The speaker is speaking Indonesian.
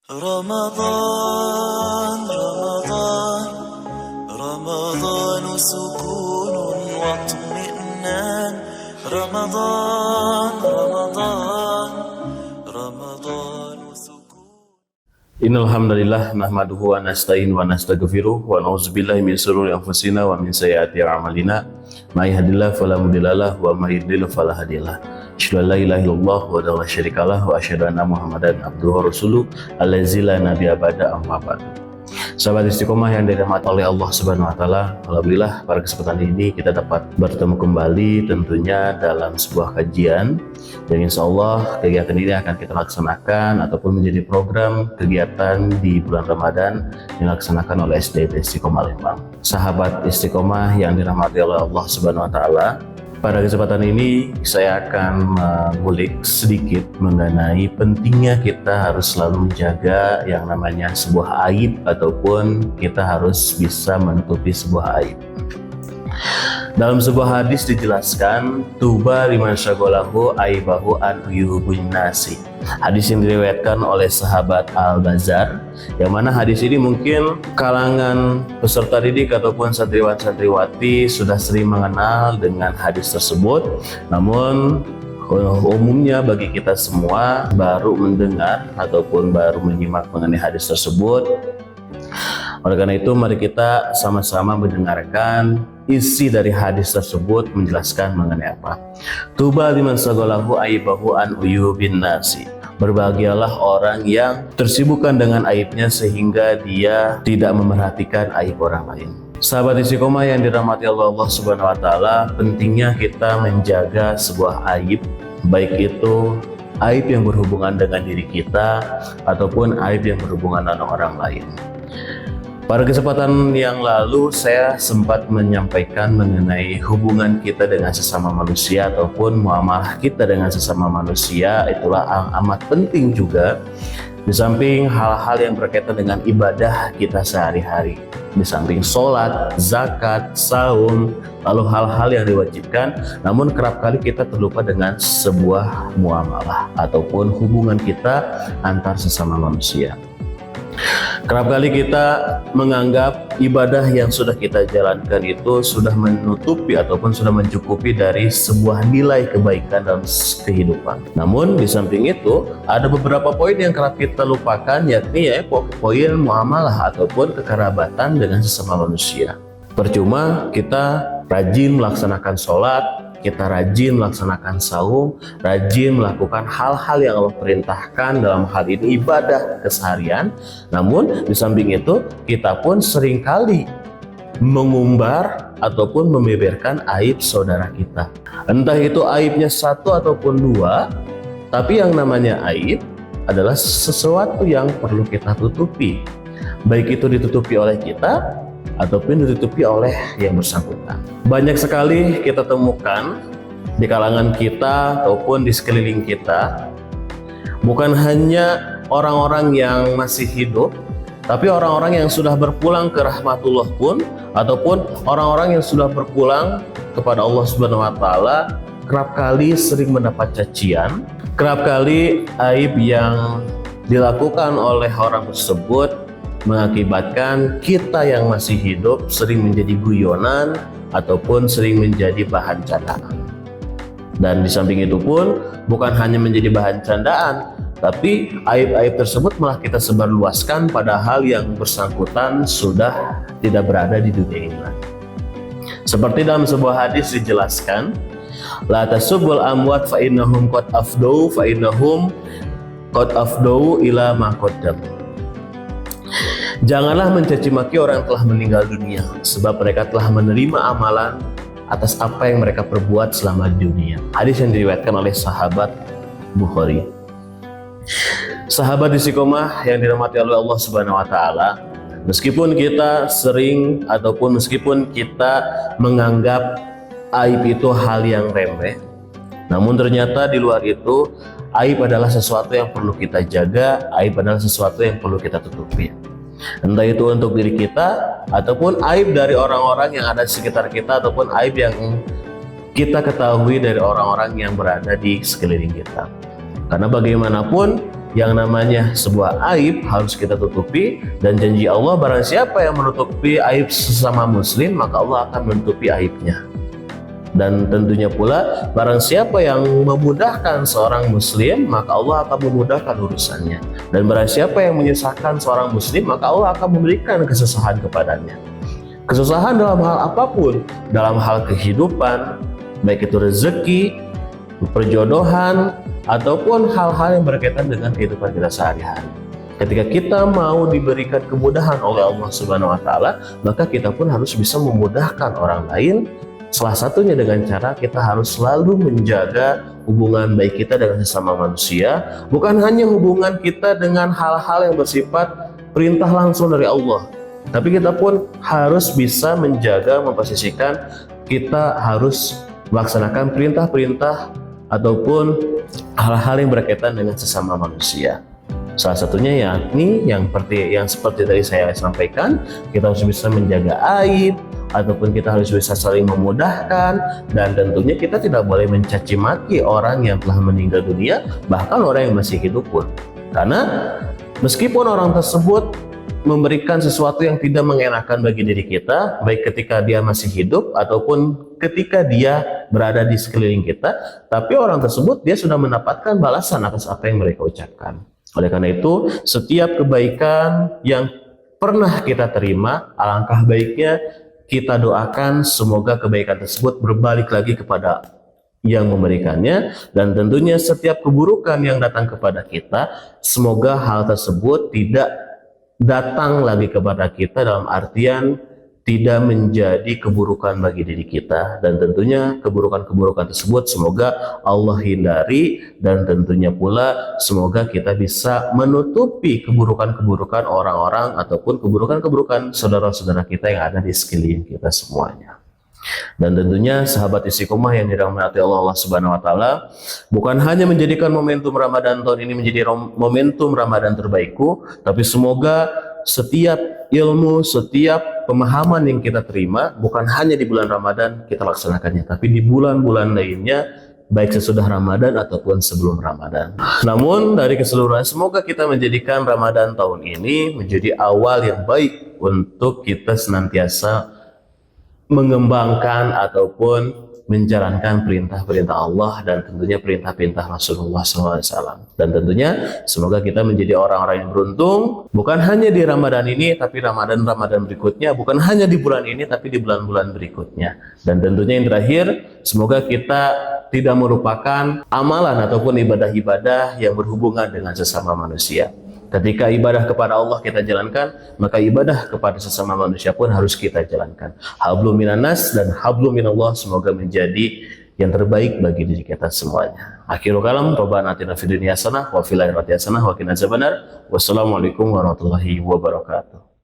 رمضان رمضان رمضان سكون واطمئنان رمضان رمضان رمضان سكون. Innal hamdalillah nahmaduhu wa nasta'inu wa nastaghfiruh wa na'udzubillahi min shururi anfusina wa min sayyiati a'malina. May yahdihillahu fala mudhillalah wa may yudhlil fala hadiyalah. Asyhadu an la ilaha illallah wa la syarikalah wa asyhadu anna Muhammadan abduhu wa rasuluh allazi la nabiyya ba'da amma ba'du. Sahabat Istiqomah yang dirahmati oleh Allah Subhanahu wa taala, alhamdulillah pada kesempatan ini kita dapat bertemu kembali tentunya dalam sebuah kajian yang insya Allah kegiatan ini akan kita laksanakan ataupun menjadi program kegiatan di bulan Ramadan yang dilaksanakan oleh SDIT Istiqomah Lembang. Sahabat Istiqomah yang dirahmati oleh Allah Subhanahu wa taala, pada kesempatan ini saya akan mengulik sedikit mengenai pentingnya kita harus selalu menjaga yang namanya sebuah aib ataupun kita harus bisa menutupi sebuah aib. Dalam sebuah hadis dijelaskan, tuba liman syaghalahu aibahu an uyubun nasi. Hadis yang diriwayatkan oleh sahabat Al-Bazar, yang mana hadis ini mungkin kalangan peserta didik ataupun santriwan-santriwati sudah sering mengenal dengan hadis tersebut. Namun umumnya bagi kita semua baru mendengar ataupun baru menyimak mengenai hadis tersebut. Oleh karena itu, mari kita sama-sama mendengarkan isi dari hadis tersebut menjelaskan mengenai apa. Tuba liman syaghalahu aibahu an uyubin nasi. Berbahagialah orang yang tersibukkan dengan aibnya sehingga dia tidak memerhatikan aib orang lain. Sahabat Istiqomah yang dirahmati Allah Subhanahu wa taala, pentingnya kita menjaga sebuah aib, baik itu aib yang berhubungan dengan diri kita ataupun aib yang berhubungan dengan orang lain. Pada kesempatan yang lalu saya sempat menyampaikan mengenai hubungan kita dengan sesama manusia ataupun muamalah kita dengan sesama manusia. Itulah amat penting juga di samping hal-hal yang berkaitan dengan ibadah kita sehari-hari. Di samping sholat, zakat, saum, lalu hal-hal yang diwajibkan, namun kerap kali kita terlupa dengan sebuah muamalah ataupun hubungan kita antar sesama manusia. Kerap kali kita menganggap ibadah yang sudah kita jalankan itu sudah menutupi ataupun sudah mencukupi dari sebuah nilai kebaikan dalam kehidupan. Namun di samping itu ada beberapa poin yang kerap kita lupakan, yakni poin muamalah ataupun kekerabatan dengan sesama manusia. Percuma kita rajin melaksanakan sholat, kita rajin melaksanakan saum, rajin melakukan hal-hal yang Allah perintahkan dalam hal ini ibadah keseharian. Namun di samping itu kita pun seringkali mengumbar ataupun membeberkan aib saudara kita. Entah itu aibnya satu ataupun dua, tapi yang namanya aib adalah sesuatu yang perlu kita tutupi. Baik itu ditutupi oleh kita ataupun ditutupi oleh yang bersangkutan. Banyak sekali kita temukan di kalangan kita ataupun di sekeliling kita, bukan hanya orang-orang yang masih hidup, tapi orang-orang yang sudah berpulang ke rahmatullah pun ataupun orang-orang yang sudah berpulang kepada Allah Subhanahu wa taala kerap kali sering mendapat cacian, kerap kali aib yang dilakukan oleh orang tersebut mengakibatkan kita yang masih hidup sering menjadi guyonan ataupun sering menjadi bahan candaan. Dan di samping itu pun bukan hanya menjadi bahan candaan, tapi aib-aib tersebut malah kita sebarluaskan padahal yang bersangkutan sudah tidak berada di dunia ini lagi. Seperti dalam sebuah hadis dijelaskan, la tasubul amwat fa innahum qad afdau fa innahum qad afdau ila ma qaddamu. Janganlah mencaci maki orang yang telah meninggal dunia, sebab mereka telah menerima amalan atas apa yang mereka perbuat selama di dunia. Hadis yang diriwayatkan oleh sahabat Bukhari. Sahabat Istiqomah yang dirahmati oleh Allah Subhanahu wa taala, meskipun kita sering ataupun meskipun kita menganggap aib itu hal yang remeh, namun ternyata di luar itu aib adalah sesuatu yang perlu kita jaga, aib adalah sesuatu yang perlu kita tutupi. Entah itu untuk diri kita ataupun aib dari orang-orang yang ada di sekitar kita ataupun aib yang kita ketahui dari orang-orang yang berada di sekeliling kita. Karena bagaimanapun yang namanya sebuah aib harus kita tutupi, dan janji Allah barang siapa yang menutupi aib sesama muslim maka Allah akan menutupi aibnya. Dan tentunya pula barang siapa yang memudahkan seorang muslim maka Allah akan memudahkan urusannya, dan barang siapa yang menyusahkan seorang muslim maka Allah akan memberikan kesusahan kepadanya. Kesusahan dalam hal apapun, dalam hal kehidupan, baik itu rezeki, perjodohan, ataupun hal-hal yang berkaitan dengan kehidupan kita sehari-hari. Ketika kita mau diberikan kemudahan oleh Allah Subhanahu wa Ta'ala, maka kita pun harus bisa memudahkan orang lain. Salah satunya dengan cara kita harus selalu menjaga hubungan baik kita dengan sesama manusia, bukan hanya hubungan kita dengan hal-hal yang bersifat perintah langsung dari Allah, tapi kita pun harus bisa menjaga, memposisikan kita harus melaksanakan perintah-perintah ataupun hal-hal yang berkaitan dengan sesama manusia. Salah satunya yakni yang seperti tadi saya sampaikan, kita harus bisa menjaga aib, ataupun kita harus bisa saling memudahkan, dan tentunya kita tidak boleh mencaci maki orang yang telah meninggal dunia, bahkan orang yang masih hidup pun. Karena meskipun orang tersebut memberikan sesuatu yang tidak mengenakan bagi diri kita, baik ketika dia masih hidup ataupun ketika dia berada di sekeliling kita, tapi orang tersebut dia sudah mendapatkan balasan atas apa yang mereka ucapkan. Oleh karena itu, setiap kebaikan yang pernah kita terima, alangkah baiknya kita doakan semoga kebaikan tersebut berbalik lagi kepada yang memberikannya, dan tentunya setiap keburukan yang datang kepada kita, semoga hal tersebut tidak datang lagi kepada kita, dalam artian tidak menjadi keburukan bagi diri kita, dan tentunya keburukan-keburukan tersebut semoga Allah hindari, dan tentunya pula semoga kita bisa menutupi keburukan-keburukan orang-orang ataupun keburukan-keburukan saudara-saudara kita yang ada di sekeliling kita semuanya. Dan tentunya sahabat Istiqomah yang dirahmati Allah Subhanahu wa Ta'ala, bukan hanya menjadikan momentum Ramadan tahun ini menjadi momentum Ramadan terbaikku, tapi semoga setiap ilmu, setiap pemahaman yang kita terima bukan hanya di bulan Ramadan kita laksanakannya, tapi di bulan-bulan lainnya, baik sesudah Ramadan ataupun sebelum Ramadan. Namun dari keseluruhan, semoga kita menjadikan Ramadan tahun ini menjadi awal yang baik untuk kita senantiasa mengembangkan ataupun menjalankan perintah-perintah Allah dan tentunya perintah-perintah Rasulullah SAW. Dan tentunya semoga kita menjadi orang-orang yang beruntung, bukan hanya di Ramadan ini, tapi Ramadan-Ramadan berikutnya, bukan hanya di bulan ini, tapi di bulan-bulan berikutnya. Dan tentunya yang terakhir, semoga kita tidak merupakan amalan ataupun ibadah-ibadah yang berhubungan dengan sesama manusia. Ketika ibadah kepada Allah kita jalankan, maka ibadah kepada sesama manusia pun harus kita jalankan. Hablum minanas dan hablum minallah, semoga menjadi yang terbaik bagi diri kita semuanya. Akhirul kalam, Rabbana atina fid dunya hasanah wa fil akhirati hasanah wa qina adzabannar. Wassalamualaikum warahmatullahi wabarakatuh.